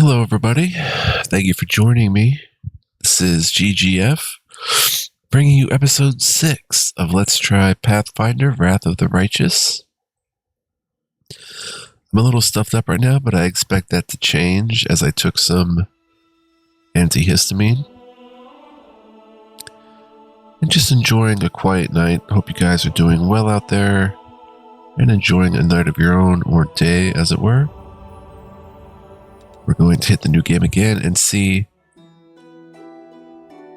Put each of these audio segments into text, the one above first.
Hello, everybody. Thank you for joining me. This is GGF, bringing you episode 6 of Let's Try Pathfinder, Wrath of the Righteous. I'm a little stuffed up right now, but I expect that to change as I took some antihistamine. And just enjoying a quiet night. Hope you guys are doing well out there and enjoying a night of your own, or day, as it were. We're going to hit the new game again and see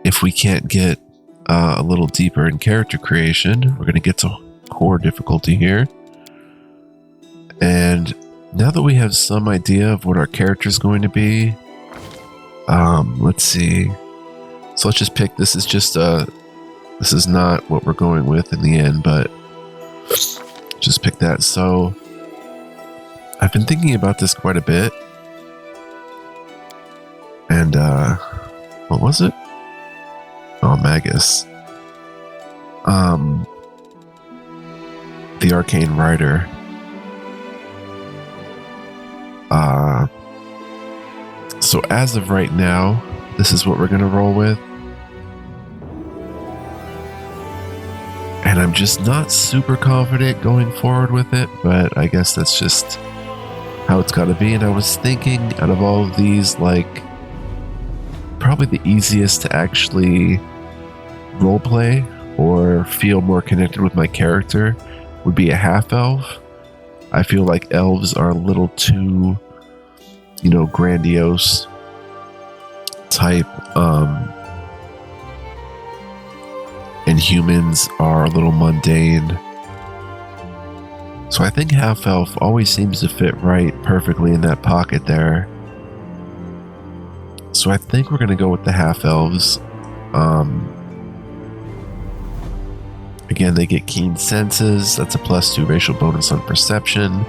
if we can't get a little deeper in character creation. We're going to get to core difficulty here. And now that we have some idea of what our character is going to be, let's see. So let's just pick, this is not what we're going with in the end, but just pick that. So I've been thinking about this quite a bit. And, what was it? Oh, Magus. The Arcane Rider. So as of right now, this is what we're going to roll with. And I'm just not super confident going forward with it, but I guess that's just how it's got to be. And I was thinking, out of all of these, like, probably the easiest to actually roleplay or feel more connected with my character would be a half-elf. I feel like elves are a little too, grandiose type, and humans are a little mundane. So I think half-elf always seems to fit right perfectly in that pocket there. So I think we're going to go with the half-elves. Again, they get keen senses. That's a +2 racial bonus on perception.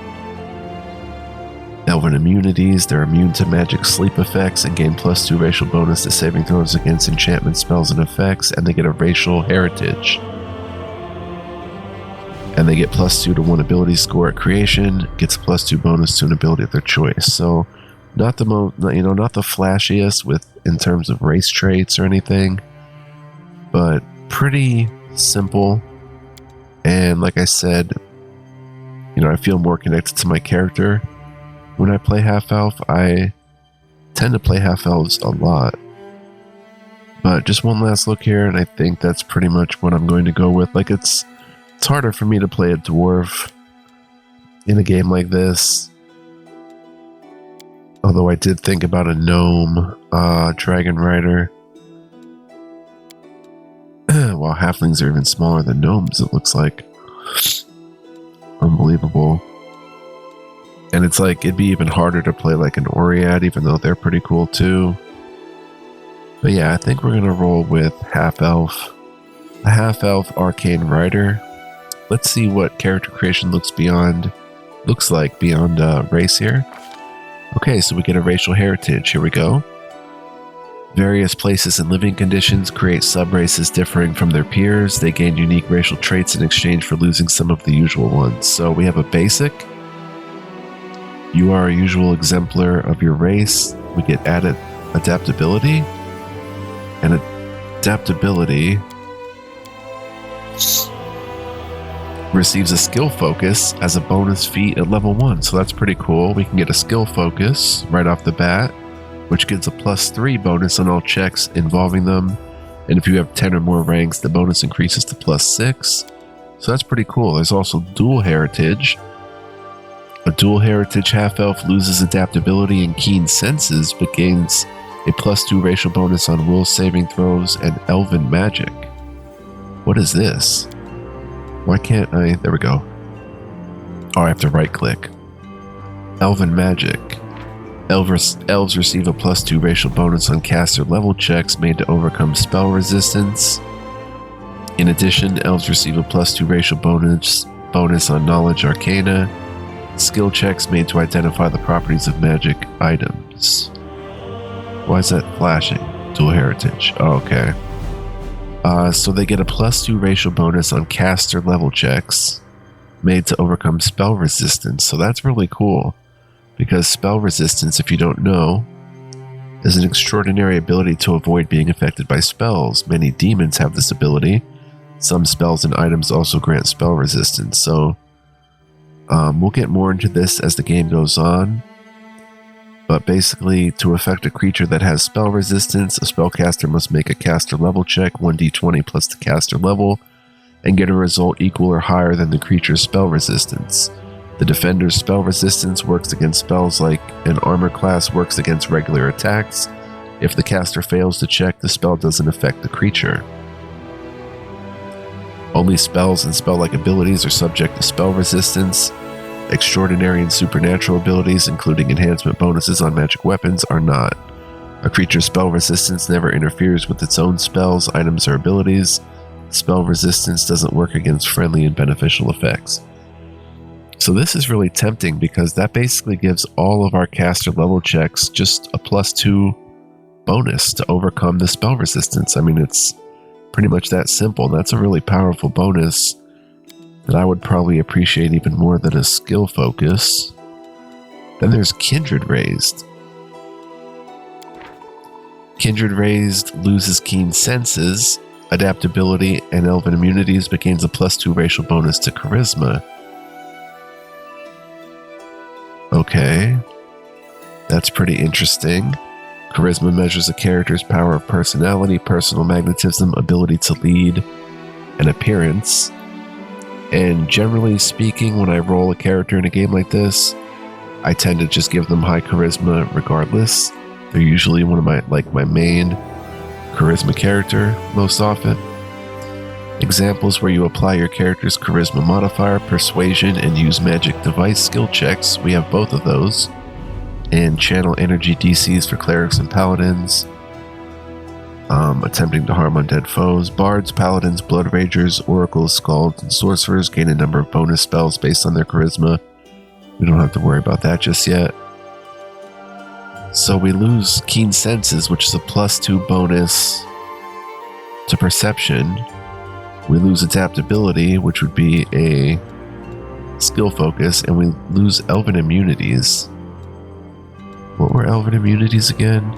Elven immunities. They're immune to magic sleep effects and gain +2 racial bonus to saving throws against enchantment spells and effects. And they get a racial heritage. And they get +2 to 1 ability score at creation. Gets a +2 bonus to an ability of their choice. So not the not the flashiest in terms of race traits or anything, but pretty simple. And like I said, I feel more connected to my character when I play half-elf. I tend to play half-elves a lot. But just one last look here, and I think that's pretty much what I'm going to go with. Like, it's harder for me to play a dwarf in a game like this. Although I did think about a gnome, dragon rider. While halflings are even smaller than gnomes, it looks like. Unbelievable. And it's like, it'd be even harder to play like an Oread, even though they're pretty cool too. But yeah, I think we're going to roll with half-elf. A half-elf arcane rider. Let's see what character creation looks like beyond race here. Okay, so we get a racial heritage. Here we go. Various places and living conditions create sub-races differing from their peers. They gain unique racial traits in exchange for losing some of the usual ones. So we have a basic. You are a usual exemplar of your race. We get added adaptability. And adaptability receives a skill focus as a bonus feat at level 1. So that's pretty cool. We can get a skill focus right off the bat, which gives a +3 bonus on all checks involving them. And if you have 10 or more ranks, the bonus increases to +6. So that's pretty cool. There's also dual heritage. A dual heritage half-elf loses adaptability and keen senses, but gains a +2 racial bonus on will saving throws and elven magic. What is this? Why can't I? There we go. Oh, I have to right click. Elven magic. Elves receive a +2 racial bonus on caster level checks made to overcome spell resistance. In addition, elves receive a +2 racial bonus on knowledge arcana. Skill checks made to identify the properties of magic items. Why is that flashing? Dual heritage. Oh, okay. So they get a +2 racial bonus on caster level checks made to overcome spell resistance. So that's really cool, because spell resistance, if you don't know, is an extraordinary ability to avoid being affected by spells. Many demons have this ability. Some spells and items also grant spell resistance. So we'll get more into this as the game goes on. But basically, to affect a creature that has spell resistance, a spellcaster must make a caster level check, 1d20 plus the caster level, and get a result equal or higher than the creature's spell resistance. The defender's spell resistance works against spells like an armor class works against regular attacks. If the caster fails to check, the spell doesn't affect the creature. Only spells and spell-like abilities are subject to spell resistance. Extraordinary and supernatural abilities, including enhancement bonuses on magic weapons, are not. A creature's spell resistance never interferes with its own spells, items, or abilities. Spell resistance doesn't work against friendly and beneficial effects. So this is really tempting because that basically gives all of our caster level checks just a +2 bonus to overcome the spell resistance. I mean, it's pretty much that simple. That's a really powerful bonus that I would probably appreciate even more than a skill focus. Then there's Kindred Raised. Kindred Raised loses keen senses, adaptability, and elven immunities, but gains a +2 racial bonus to charisma. Okay, that's pretty interesting. Charisma measures a character's power of personality, personal magnetism, ability to lead, and appearance. And generally speaking, when I roll a character in a game like this, I tend to just give them high charisma regardless. They're usually one of my main charisma character most often. Examples where you apply your character's charisma modifier, persuasion, and use magic device skill checks. We have both of those. And channel energy DCs for clerics and paladins. Attempting to harm undead foes. Bards, paladins, blood ragers, oracles, skalds, and sorcerers gain a number of bonus spells based on their charisma. We don't have to worry about that just yet. So we lose keen senses, which is a +2 bonus to perception. We lose adaptability, which would be a skill focus, and we lose elven immunities. What were elven immunities again?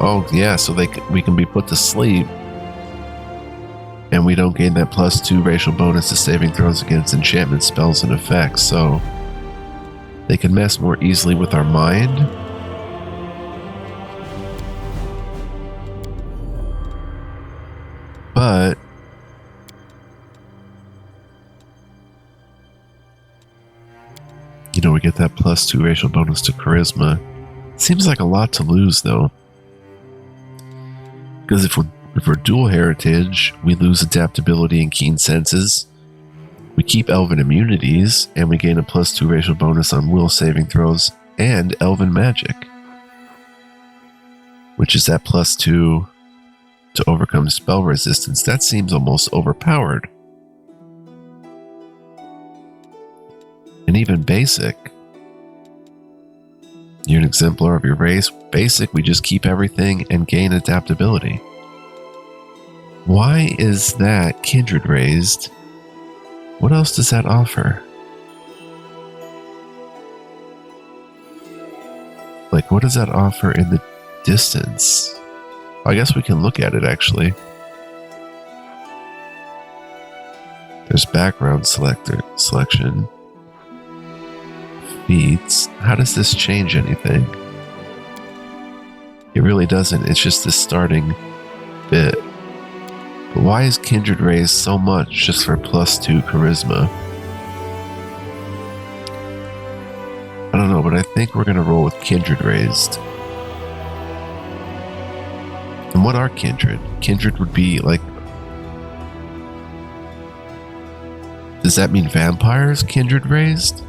Oh yeah, so we can be put to sleep, and we don't gain that +2 racial bonus to saving throws against enchantment spells and effects, so they can mess more easily with our mind. But we get that +2 racial bonus to charisma. Seems like a lot to lose, though. Because if we're dual heritage, we lose adaptability and keen senses. We keep elven immunities, and we gain a +2 racial bonus on will saving throws and elven magic, which is that +2 to overcome spell resistance. That seems almost overpowered. And even basic. You're an exemplar of your race. Basic, we just keep everything and gain adaptability. Why is that Kindred Raised? What else does that offer? Like, what does that offer in the distance? I guess we can look at it, actually. There's background selection. Feats. How does this change anything? It really doesn't. It's just this starting bit. But why is Kindred Raised so much just for +2 charisma? I don't know, but I think we're going to roll with Kindred Raised. And what are Kindred? Kindred would be like... Does that mean vampires, Kindred Raised?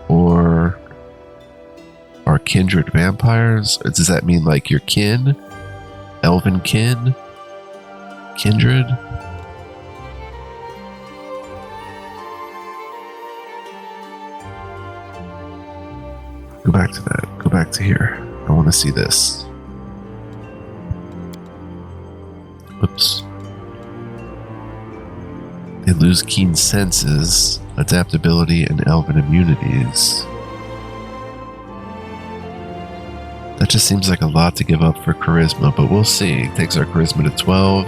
Or are kindred vampires? Or does that mean like your kin? Elven kin? Kindred? Go back to that. Go back to here. I want to see this. Oops. They lose keen senses. adaptability, and elven immunities. That just seems like a lot to give up for charisma, but we'll see. It takes our charisma to 12.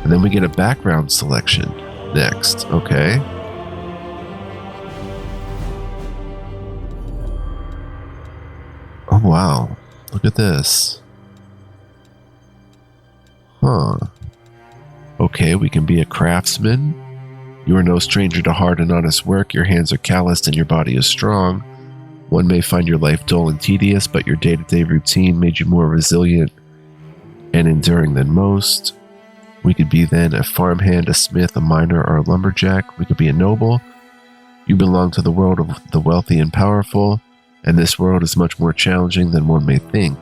And then we get a background selection next. Okay. Oh, wow. Look at this. Huh. Okay, we can be a craftsman. You are no stranger to hard and honest work. Your hands are calloused and your body is strong. One may find your life dull and tedious, but your day-to-day routine made you more resilient and enduring than most. We could be then a farmhand, a smith, a miner, or a lumberjack. We could be a noble. You belong to the world of the wealthy and powerful, and this world is much more challenging than one may think.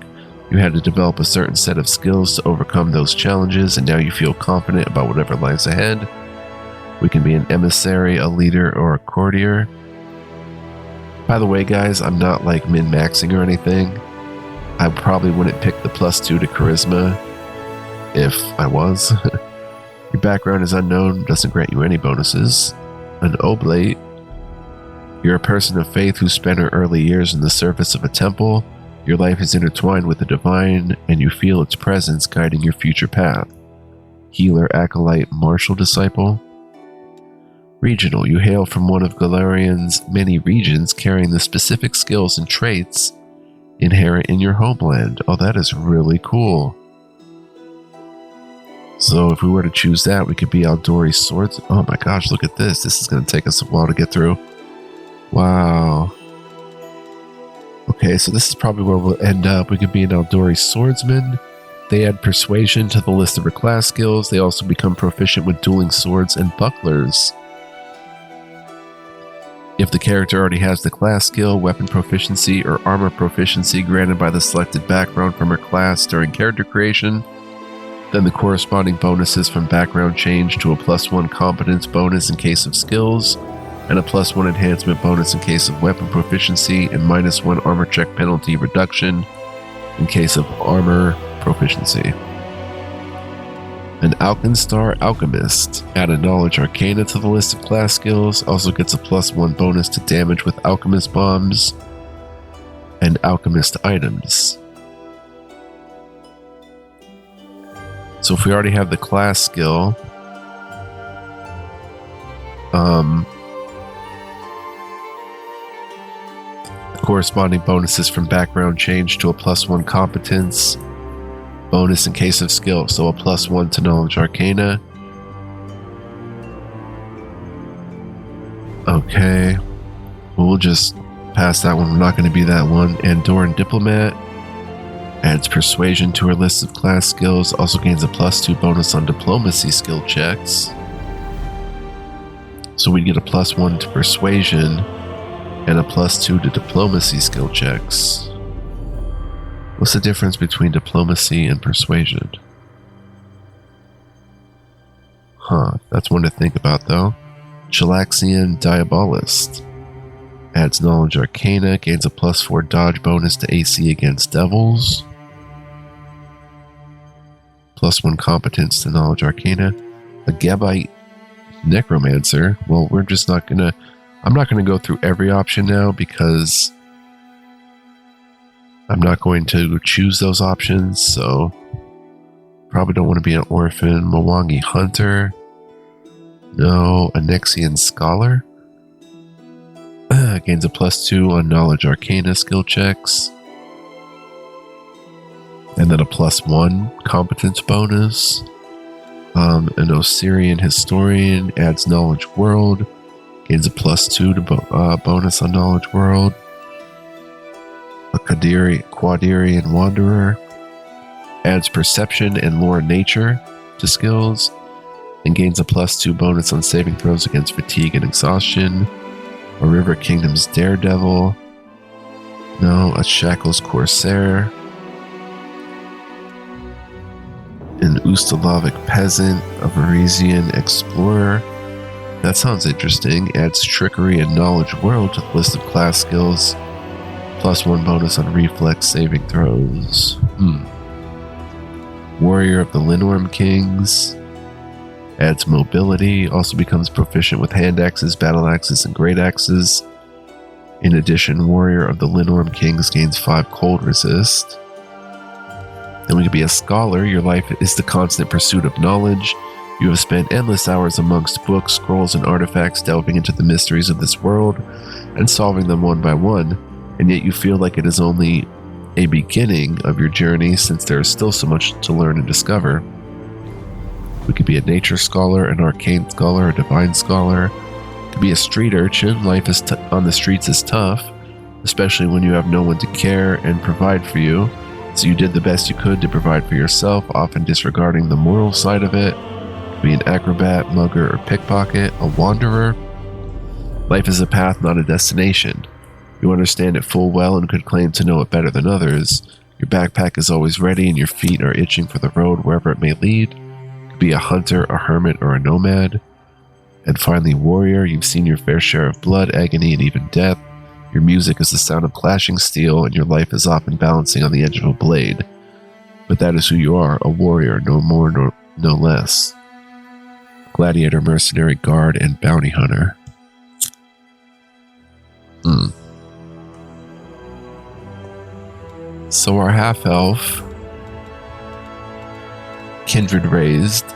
You had to develop a certain set of skills to overcome those challenges, and now you feel confident about whatever lies ahead. We can be an emissary, a leader, or a courtier. By the way, guys, I'm not like min-maxing or anything. I probably wouldn't pick the +2 to charisma if I was. Your background is unknown, doesn't grant you any bonuses. An oblate. You're a person of faith who spent her early years in the service of a temple. Your life is intertwined with the divine, and you feel its presence guiding your future path. Healer, acolyte, martial disciple. Regional. You hail from one of Galarian's many regions, carrying the specific skills and traits inherent in your homeland. Oh, that is really cool. So if we were to choose that, we could be Aldori Swords. Oh my gosh, look at this. This is going to take us a while to get through. Wow. Okay, so this is probably where we'll end up. We could be an Aldori Swordsman. They add Persuasion to the list of her class skills. They also become proficient with dueling swords and bucklers. If the character already has the class skill, weapon proficiency, or armor proficiency granted by the selected background from her class during character creation, then the corresponding bonuses from background change to a +1 competence bonus in case of skills, and a +1 enhancement bonus in case of weapon proficiency, and -1 armor check penalty reduction in case of armor proficiency. An Alkenstar Alchemist. Add a Knowledge Arcana to the list of class skills. Also gets a +1 bonus to damage with Alchemist Bombs and Alchemist items. So if we already have the class skill, corresponding bonuses from background change to a +1 competence bonus in case of skill, so a +1 to Knowledge Arcana. Okay, we'll just pass that one. We're not going to be that one. Andorran Diplomat adds Persuasion to her list of class skills, also gains a +2 bonus on diplomacy skill checks. So we get a +1 to Persuasion and a +2 to diplomacy skill checks. What's the difference between diplomacy and persuasion? That's one to think about though. Chilaxian Diabolist adds Knowledge Arcana, gains a +4 dodge bonus to AC against devils. +1 competence to Knowledge Arcana. A Gabite Necromancer. Well, I'm not gonna go through every option now because I'm not going to choose those options, so probably don't want to be an orphan. Mwangi Hunter. No. Anexian Scholar. Gains a +2 on Knowledge Arcana skill checks. And then a +1 competence bonus. An Osirian Historian adds Knowledge World. Gains a +2 to bonus on Knowledge World. A Quadirian Wanderer adds Perception and Lore Nature to skills and gains a +2 bonus on saving throws against fatigue and exhaustion. A River Kingdom's Daredevil. No. A Shackles Corsair. An Ustalavic Peasant. A Varisian Explorer. That sounds interesting. Adds Trickery and Knowledge World to the list of class skills. +1 bonus on reflex saving throws. Warrior of the Linnorm Kings. Adds mobility, also becomes proficient with hand axes, battle axes, and great axes. In addition, Warrior of the Linorm Kings gains 5 cold resist. Then we could be a scholar. Your life is the constant pursuit of knowledge. You have spent endless hours amongst books, scrolls, and artifacts, delving into the mysteries of this world and solving them one by one, and yet you feel like it is only a beginning of your journey since there is still so much to learn and discover. We could be a nature scholar, an arcane scholar, a divine scholar. To be a street urchin, life is on the streets is tough, especially when you have no one to care and provide for you. So you did the best you could to provide for yourself, often disregarding the moral side of it. Be an acrobat, mugger, or pickpocket, a wanderer. Life is a path, not a destination. You understand it full well and could claim to know it better than others. Your backpack is always ready and your feet are itching for the road wherever it may lead. Be a hunter, a hermit, or a nomad. And finally, warrior. You've seen your fair share of blood, agony, and even death. Your music is the sound of clashing steel, and your life is often balancing on the edge of a blade. But that is who you are, a warrior, no more nor no less. Gladiator, mercenary, guard, and bounty hunter. So our half-elf, kindred raised,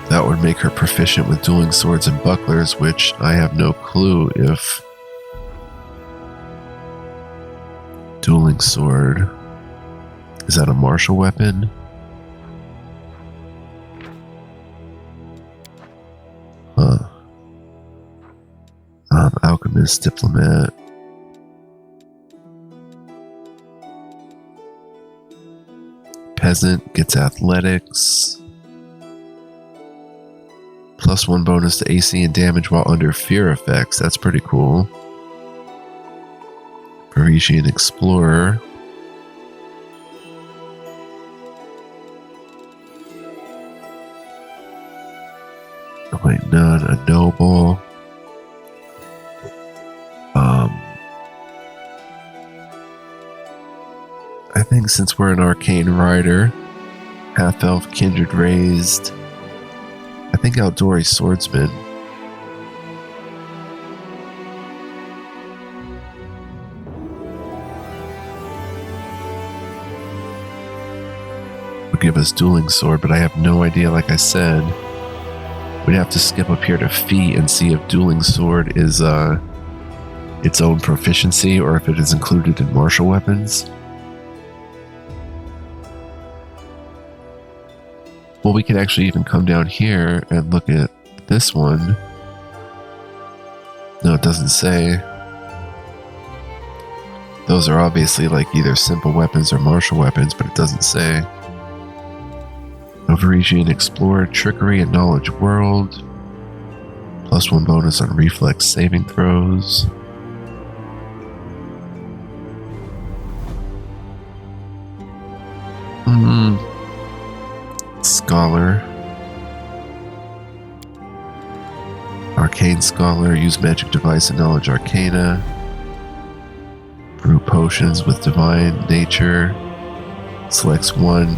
that would make her proficient with dueling swords and bucklers, which I have no clue if dueling sword, is that a martial weapon? Alchemist, diplomat. Peasant gets athletics. +1 bonus to AC and damage while under fear effects. That's pretty cool. Parisian explorer. Oh wait, none. A noble. I think since we're an arcane rider, half-elf, kindred raised, I think outdoorsy swordsman. Would give us dueling sword, but I have no idea. Like I said, we'd have to skip up here to feat and see if dueling sword is its own proficiency or if it is included in martial weapons. Well, we could actually even come down here and look at this one. No, it doesn't say. Those are obviously like either simple weapons or martial weapons, but it doesn't say. Overreaching, Explorer, Trickery, and Knowledge World. +1 bonus on reflex saving throws. Scholar. Arcane Scholar, use magic device and knowledge arcana. Brew potions with divine nature. Selects one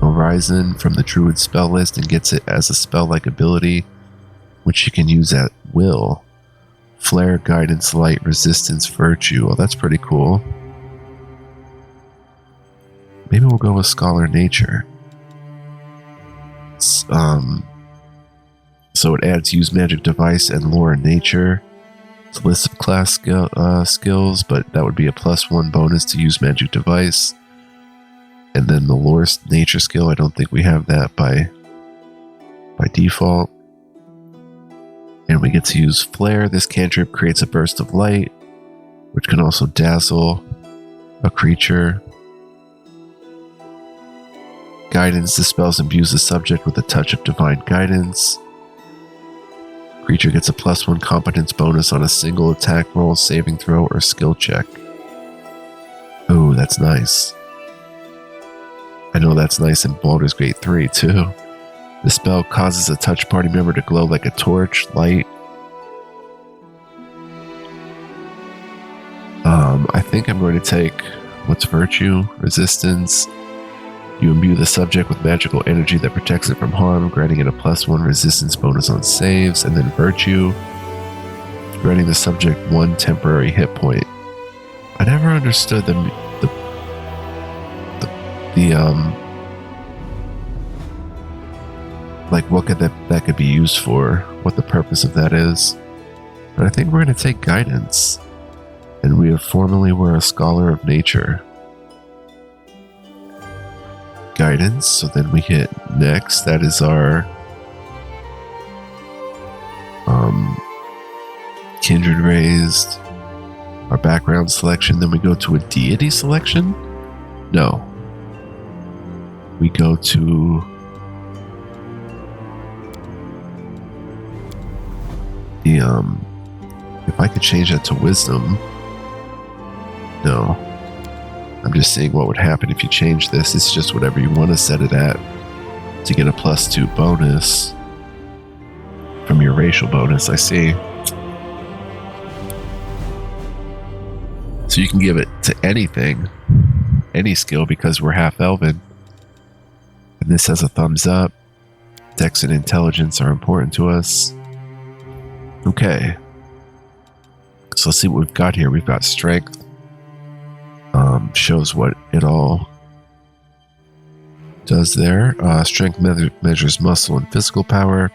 Horizon from the druid spell list and gets it as a spell-like ability, which you can use at will. Flare, guidance, light, resistance, virtue. Well, that's pretty cool. Maybe we'll go with Scholar Nature. So it adds use magic device and lore and nature. It's a list of class skills, but that would be a +1 bonus to use magic device. And then the lore nature skill, I don't think we have that by default. And we get to use flare. This cantrip creates a burst of light, which can also dazzle a creature. Guidance dispels and imbues the subject with a touch of divine guidance. Creature gets a +1 competence bonus on a single attack roll, saving throw, or skill check. Ooh, that's nice. I know that's nice in Baldur's Gate 3 too. The spell causes a touch party member to glow like a torch, light. think I'm going to take, what's virtue? Resistance. You imbue the subject with magical energy that protects it from harm, granting it a +1 resistance bonus on saves, and then virtue, granting the subject 1 temporary hit point. I never understood the like what could that could be used for, what the purpose of that is. But I think we're going to take guidance, and we formerly were a scholar of nature. Guidance, so then we hit next. That is our kindred raised, our background selection. Then we go to a deity selection. No, we go to the if I could change that to wisdom. No, I'm just seeing what would happen if you change this. It's just whatever you want to set it at to get a +2 bonus from your racial bonus. I see. So you can give it to anything, any skill, because we're half elven. And this has a thumbs up. Dex and intelligence are important to us. Okay. So let's see what we've got here. We've got strength. Shows what it all does there. Strength measures muscle and physical power.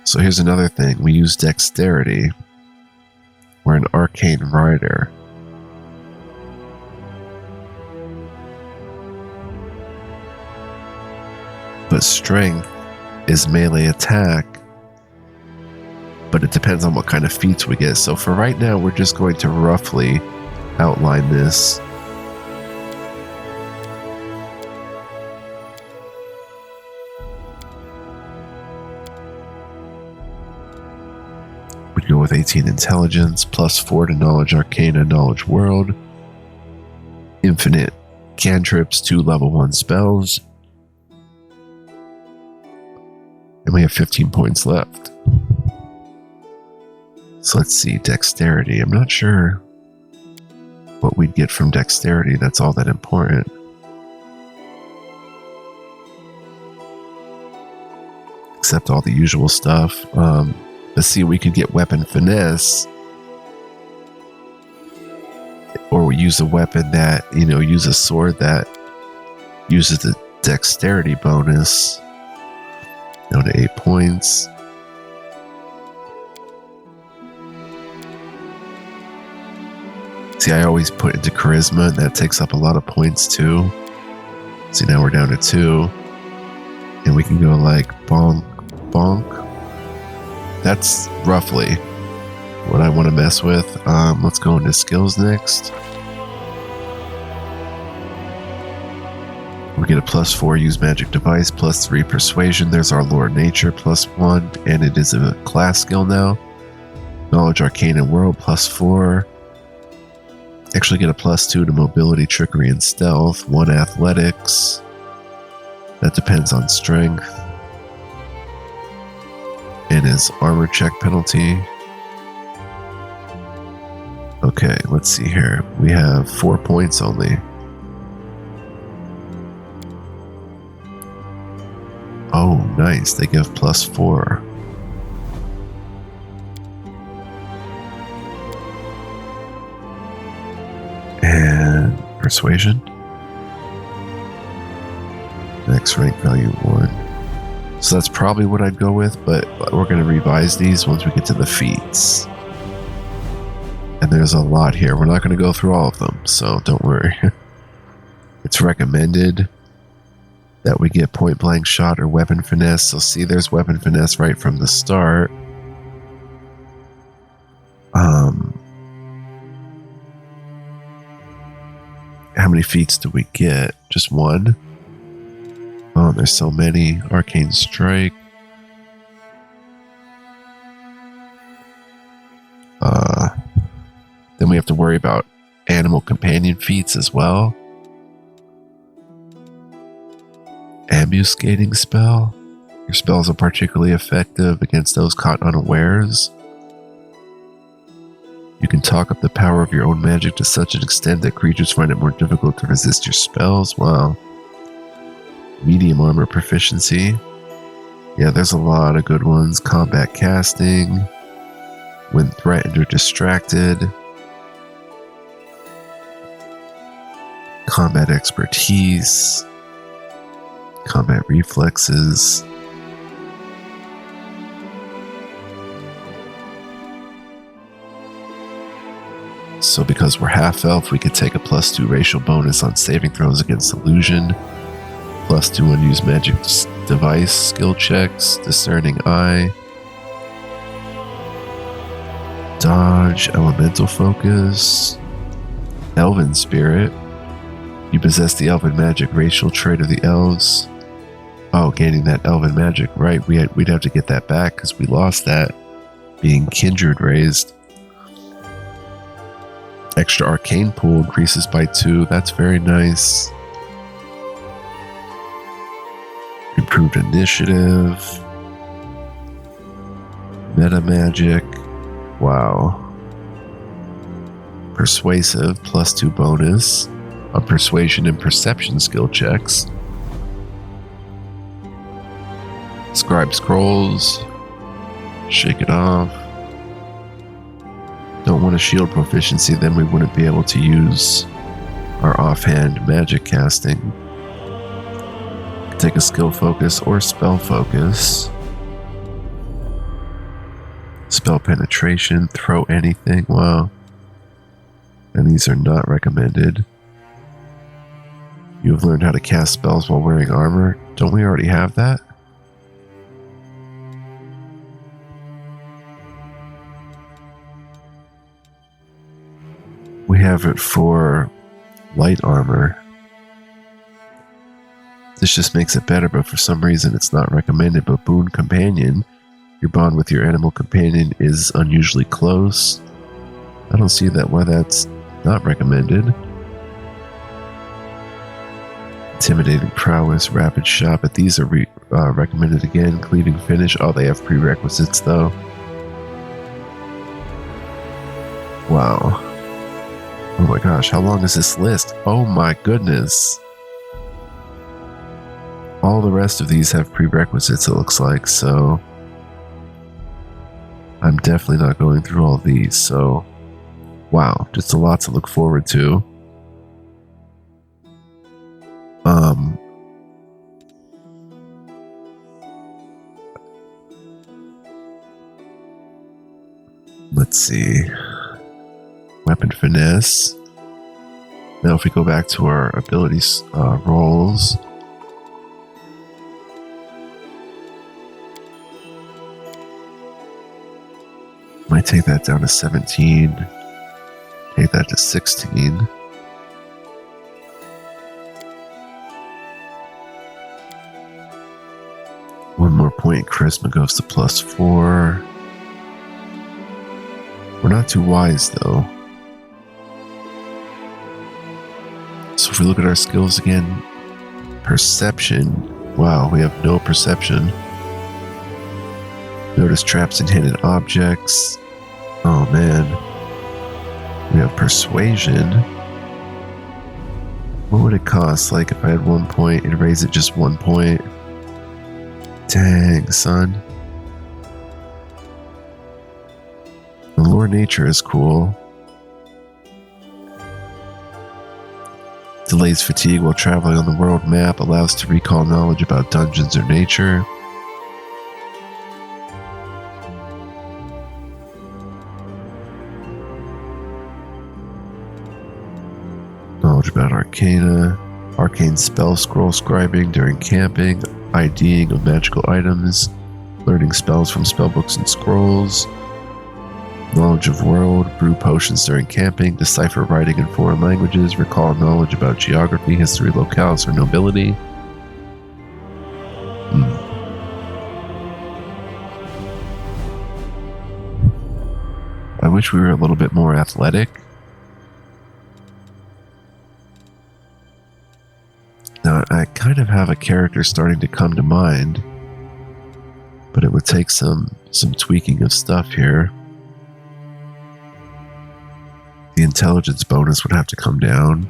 So here's another thing. We use dexterity. We're an arcane rider. But strength is melee attack. But it depends on what kind of feats we get. So for right now, we're just going to roughly outline this. We go with 18 intelligence, +4 to knowledge arcana, knowledge world. Infinite cantrips, 2 level 1 spells. And we have 15 points left. So let's see, dexterity. I'm not sure what we'd get from dexterity that's all that important. Except all the usual stuff. Let's see, we could get weapon finesse. Or we use a weapon that, use a sword that uses the dexterity bonus. Down to 8 points. See, I always put into charisma, and that takes up a lot of points too. See, now we're down to 2. And we can go like bonk, bonk. That's roughly what I want to mess with. Let's go into skills next. We get a +4, use magic device, +3 persuasion. There's our lore nature, +1, and it is a class skill now. Knowledge arcane and world, +4. Actually get a +2 to mobility, trickery, and stealth. 1 athletics. That depends on strength. And his armor check penalty. Okay, let's see here. We have 4 points only. Oh, nice. They give +4. And persuasion. Next rank value 1. So that's probably what I'd go with, but we're going to revise these once we get to the feats. And there's a lot here. We're not going to go through all of them, so don't worry. It's recommended that we get point blank shot or weapon finesse. So see, there's weapon finesse right from the start. How many feats do we get? Just 1? Oh, there's so many. Arcane Strike. Then we have to worry about animal companion feats as well. Ambuscating spell. Your spells are particularly effective against those caught unawares. You can talk up the power of your own magic to such an extent that creatures find it more difficult to resist your spells. Wow. Medium armor proficiency. Yeah, there's a lot of good ones. Combat casting. When threatened or distracted. Combat expertise. Combat reflexes. So because we're half-elf, we could take a +2 racial bonus on saving throws against illusion, +2 unused magic device skill checks, discerning eye, dodge, elemental focus, elven spirit. You possess the elven magic racial trait of the elves. Oh, gaining that elven magic, right? We'd have to get that back because we lost that being kindred raised. Extra arcane pool increases by 2. That's very nice. Improved initiative. Meta magic. Wow. Persuasive +2 bonus on persuasion and perception skill checks. Scribe scrolls. Shake it off. Don't want a shield proficiency, then we wouldn't be able to use our offhand magic casting. Take a skill focus or spell focus. Spell penetration, throw anything, wow. And these are not recommended. You have learned how to cast spells while wearing armor. Don't we already have that? We have it for light armor. This just makes it better, but for some reason it's not recommended. But boon companion, your bond with your animal companion is unusually close. I don't see why that's not recommended. Intimidating prowess, rapid shot, but these are recommended again. Cleaving finish, oh, they have prerequisites though. Wow. Oh my gosh, how long is this list? Oh my goodness. All the rest of these have prerequisites, it looks like, so I'm definitely not going through all these, so wow, just a lot to look forward to. Let's see. Weapon finesse. Now if we go back to our abilities rolls. Might take that down to 17. Take that to 16. One more point, charisma goes to +4. We're not too wise though. So if we look at our skills again, perception. Wow, we have no perception. Notice traps and hidden objects. Oh man. We have persuasion. What would it cost? Like if I had 1 point, it'd raise it just 1 point. Dang, son. The lore nature is cool. Delays fatigue while traveling on the world map, allows to recall knowledge about dungeons or nature. Knowledge about arcana, arcane spell scroll scribing during camping, IDing of magical items, learning spells from spellbooks and scrolls, knowledge of world, brew potions during camping, decipher writing in foreign languages, recall knowledge about geography, history, locales, or nobility. I wish we were a little bit more athletic. Now, I kind of have a character starting to come to mind, but it would take some tweaking of stuff here. intelligence bonus would have to come down.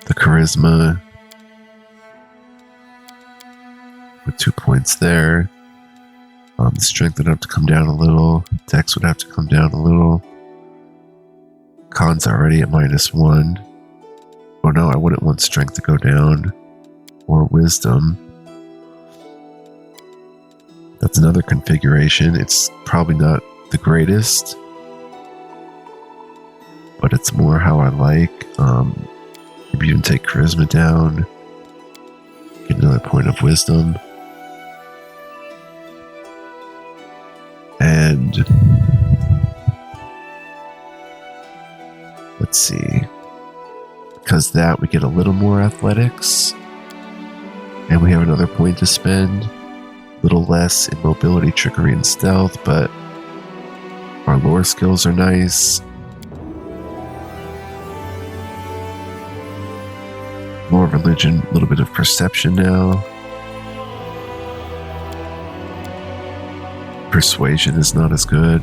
The charisma with 2 points there. The strength would have to come down a little. Dex would have to come down a little. Con's already at -1. Oh no, I wouldn't want strength to go down. Or wisdom. That's another configuration. It's probably not the greatest, but it's more how I like. Maybe even take charisma down. Get another point of wisdom. And let's see. Because that, we get a little more athletics. And we have another point to spend. A little less in mobility, trickery, and stealth, but our lore skills are nice. More religion, a little bit of perception now. Persuasion is not as good.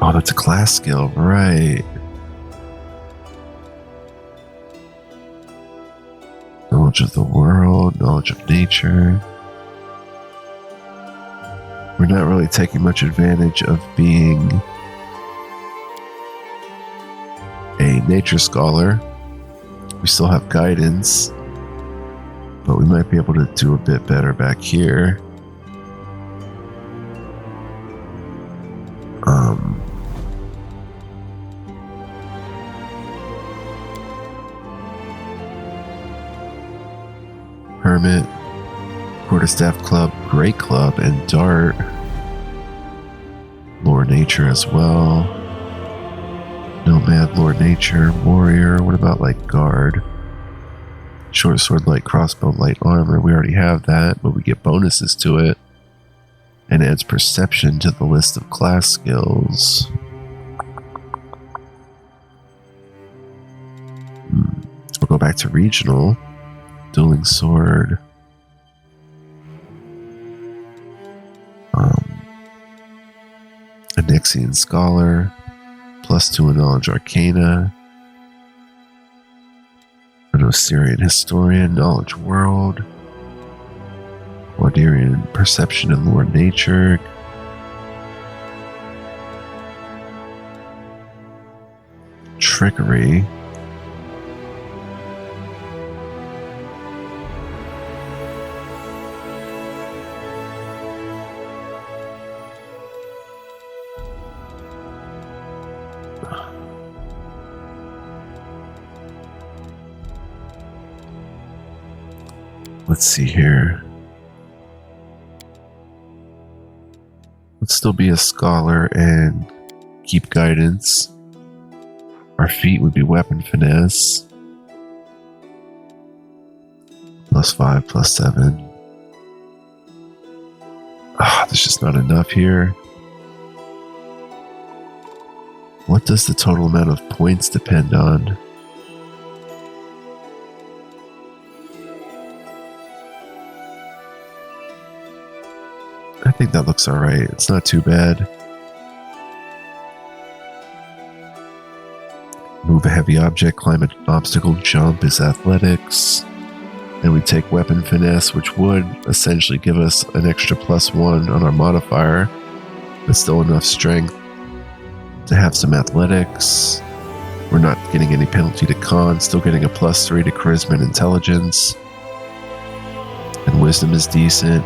Oh, that's a class skill, right. Knowledge of the world, knowledge of nature. We're not really taking much advantage of being a nature scholar. We still have guidance, but we might be able to do a bit better back here. Hermit, Quarterstaff Club, Great Club, and Dart. Lore Nature as well. Nomad, Lore Nature, Warrior. What about like Guard? Short Sword, Light Crossbow, Light Armor. We already have that, but we get bonuses to it. And adds Perception to the list of class skills. We'll go back to Regional. Dueling Sword. Onyxian Scholar. +2 in Knowledge Arcana. An Osirian Historian. Knowledge World. Quadirian Perception and Lore Nature. Trickery. Let's see here. Let's still be a scholar and keep guidance. Our feat would be weapon finesse. +5, +7. There's just not enough here. What does the total amount of points depend on? I think that looks alright. It's not too bad. Move a heavy object, climb an obstacle, jump is athletics. And we take weapon finesse, which would essentially give us an extra +1 on our modifier, but still enough strength to have some athletics. We're not getting any penalty to con, still getting a +3 to charisma and intelligence. And wisdom is decent.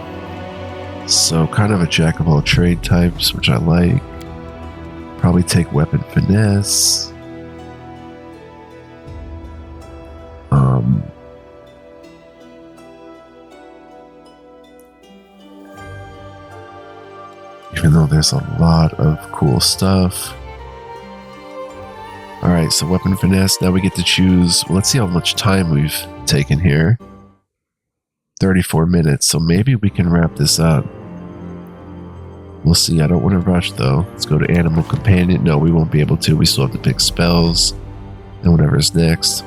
So kind of a jack of all trade types, which I like. Probably take weapon finesse. Even though there's a lot of cool stuff. Alright, so weapon finesse. Now we get to choose. Well, let's see how much time we've taken here. 34 minutes, so maybe we can wrap this up. We'll see. I don't want to rush though. Let's go to Animal Companion. No, we won't be able to. We still have to pick spells and whatever's next.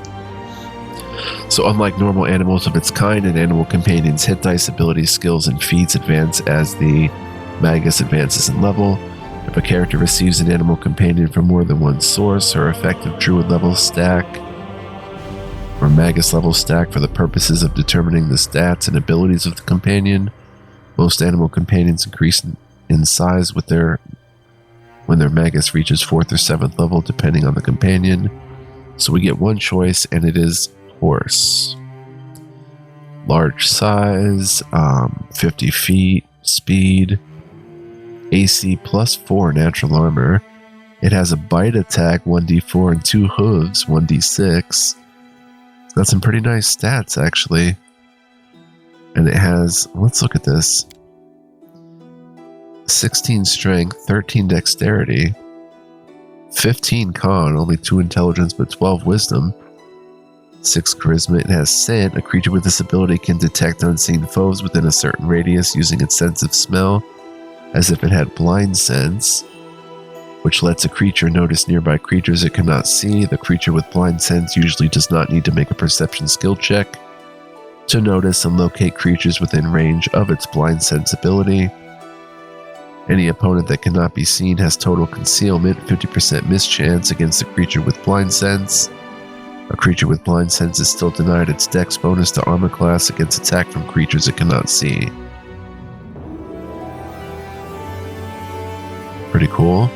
So unlike normal animals of its kind, an Animal Companion's hit dice, abilities, skills, and feats advance as the Magus advances in level. If a character receives an animal companion from more than one source, her effective druid level stack or Magus level stack for the purposes of determining the stats and abilities of the companion. Most animal companions increase in size when their Magus reaches 4th or 7th level, depending on the companion. So we get one choice, and it is horse. Large size, 50 feet, speed, AC +4 natural armor. It has a bite attack 1d4 and 2 hooves 1d6. That's some pretty nice stats, actually. And it has, let's look at this, 16 strength, 13 dexterity, 15 con, only 2 intelligence but 12 wisdom, 6 charisma. It has scent. A creature with this ability can detect unseen foes within a certain radius using its sense of smell, as if it had blind sense, which lets a creature notice nearby creatures it cannot see. The creature with blind sense usually does not need to make a perception skill check to notice and locate creatures within range of its blind sense ability. Any opponent that cannot be seen has total concealment, 50% mischance against a creature with blind sense. A creature with blind sense is still denied its dex bonus to armor class against attack from creatures it cannot see. Pretty cool.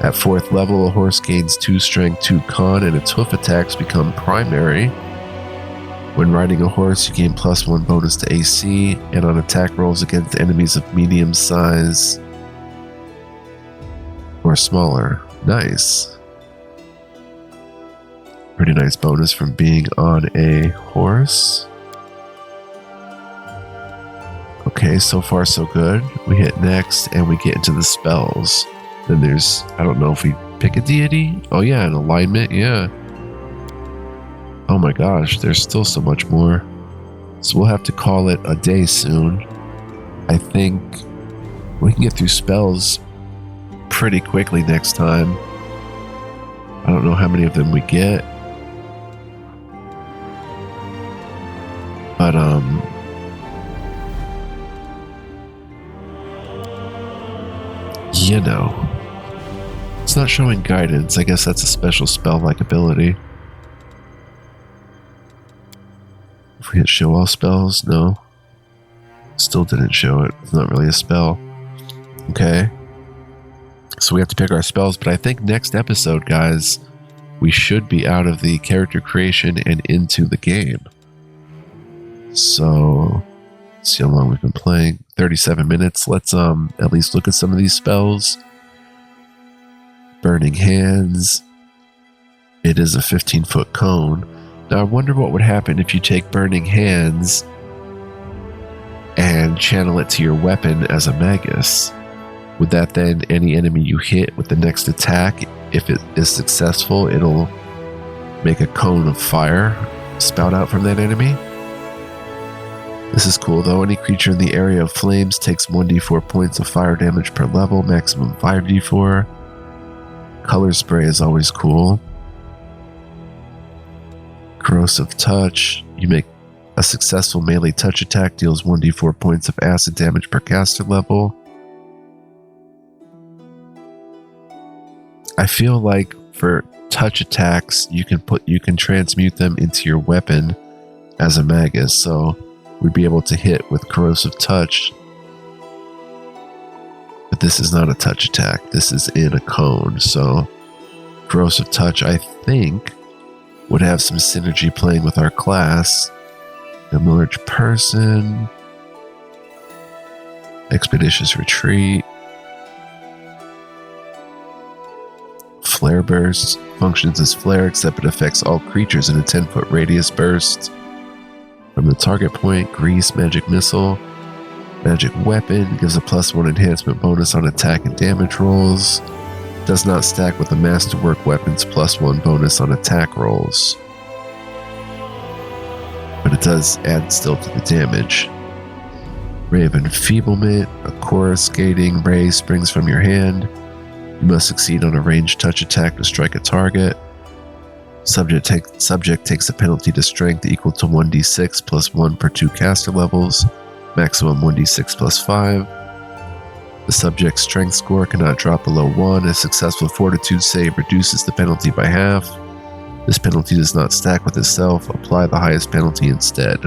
At 4th level, a horse gains 2 strength, 2 con, and its hoof attacks become primary. When riding a horse, you gain +1 bonus to AC, and on attack rolls against enemies of medium size or smaller. Nice. Pretty nice bonus from being on a horse. Okay, so far so good. We hit next and we get into the spells. Then there's, I don't know if we pick a deity. Oh yeah, an alignment, yeah. Oh my gosh, there's still so much more. So we'll have to call it a day soon. I think we can get through spells pretty quickly next time. I don't know how many of them we get. But, you know, it's not showing guidance. I guess that's a special spell-like ability. If we hit show all spells, no. Still didn't show it. It's not really a spell. Okay. So we have to pick our spells, but I think next episode, guys, we should be out of the character creation and into the game. So, let's see how long we've been playing. 37 minutes. Let's at least look at some of these spells. Burning Hands. It is a 15-foot cone. Now I wonder what would happen if you take Burning Hands and channel it to your weapon as a Magus. Would that then, any enemy you hit with the next attack, if it is successful, it'll make a cone of fire spout out from that enemy? This is cool though. Any creature in the area of flames takes 1d4 points of fire damage per level, maximum 5d4. Color spray is always cool. Corrosive touch. You make a successful melee touch attack, deals 1d4 points of acid damage per caster level. I feel like for touch attacks, you can transmute them into your weapon as a Magus, so we'd be able to hit with corrosive touch. But this is not a touch attack. This is in a cone, so corrosive touch, I think, would have some synergy playing with our class. Emerge person. Expeditious retreat. Flare burst. Functions as flare, except it affects all creatures in a 10-foot radius burst. From the target point, grease, magic missile. Magic weapon, gives a +1 enhancement bonus on attack and damage rolls. Does not stack with the masterwork weapons +1 bonus on attack rolls. But it does add still to the damage. Ray of Enfeeblement, a coruscating ray springs from your hand. You must succeed on a ranged touch attack to strike a target. Subject takes a penalty to strength equal to 1d6 +1 per 2 caster levels, maximum 1d6 +5. The subject's strength score cannot drop below 1. A successful fortitude save reduces the penalty by half. This penalty does not stack with itself. Apply the highest penalty instead.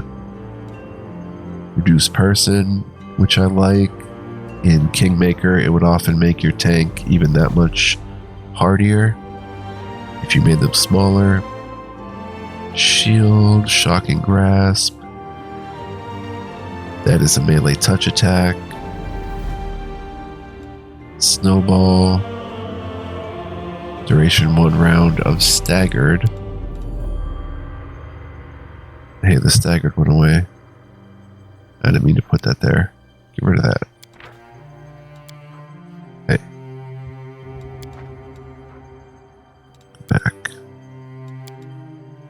Reduce person, which I like. In Kingmaker, it would often make your tank even that much hardier if you made them smaller. Shield, Shocking Grasp. That is a melee touch attack. Snowball. Duration 1 round of staggered. Hey, the staggered went away. I didn't mean to put that there. Get rid of that. Hey. Back.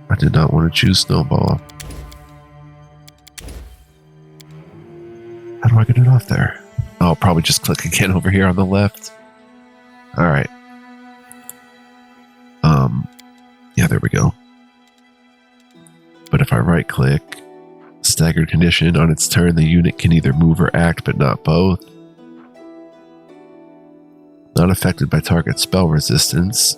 I did not want to choose Snowball. How do I get it off there? I'll probably just click again over here on the left. Alright. Yeah, there we go. But if I right click, staggered condition, on its turn the unit can either move or act, but not both. Not affected by target spell resistance.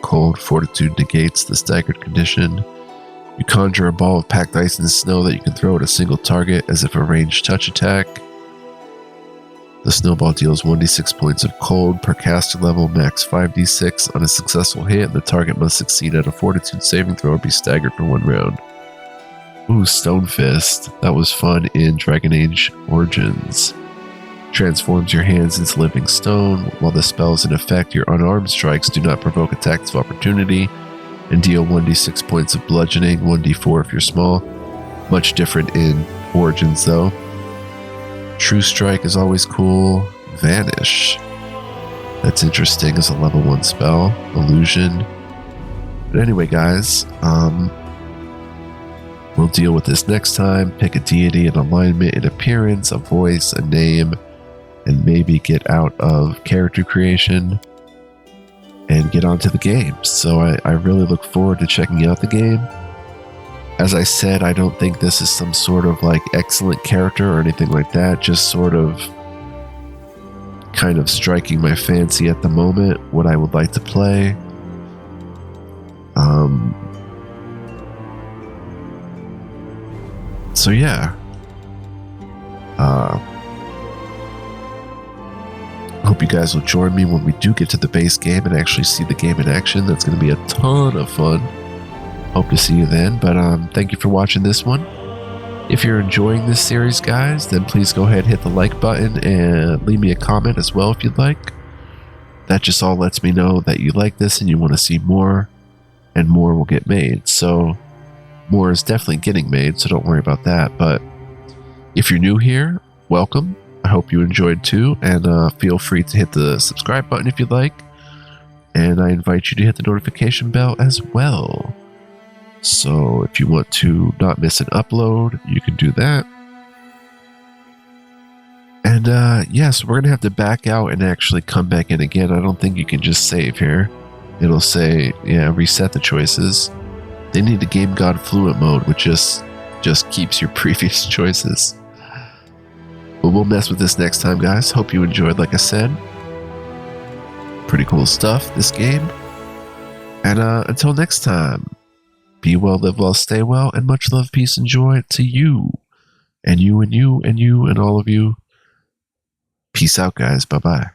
Cold Fortitude negates the staggered condition. You conjure a ball of packed ice and snow that you can throw at a single target as if a ranged touch attack. The snowball deals 1d6 points of cold per caster level, max 5d6 on a successful hit, and the target must succeed at a fortitude saving throw or be staggered for 1 round. Ooh, Stone Fist. That was fun in Dragon Age Origins. Transforms your hands into living stone. While the spell is in effect, your unarmed strikes do not provoke attacks of opportunity and deal 1d6 points of bludgeoning, 1d4 if you're small. Much different in Origins though. True Strike is always cool. Vanish. That's interesting as a level 1 spell. Illusion. But anyway, guys, we'll deal with this next time. Pick a deity, an alignment, an appearance, a voice, a name, and maybe get out of character creation and get onto the game. So I really look forward to checking out the game. As I said, I don't think this is some sort of like excellent character or anything like that, just sort of kind of striking my fancy at the moment, what I would like to play. So yeah. Hope you guys will join me when we do get to the base game and actually see the game in action. That's going to be a ton of fun. Hope to see you then, but thank you for watching this one. If you're enjoying this series, guys, then please go ahead and hit the like button and leave me a comment as well if you'd like. That just all lets me know that you like this and you want to see more, and more will get made. So more is definitely getting made, so don't worry about that. But if you're new here, welcome. I hope you enjoyed too, and feel free to hit the subscribe button if you'd like. And I invite you to hit the notification bell as well. So if you want to not miss an upload, you can do that. And yes, we're going to have to back out and actually come back in again. I don't think you can just save here. It'll say, yeah, reset the choices. They need a Game God Fluent mode, which just keeps your previous choices. But we'll mess with this next time, guys. Hope you enjoyed, like I said. Pretty cool stuff, this game. And until next time, be well, live well, stay well, and much love, peace, and joy to you. And you, and you, and you, and all of you. Peace out, guys. Bye-bye.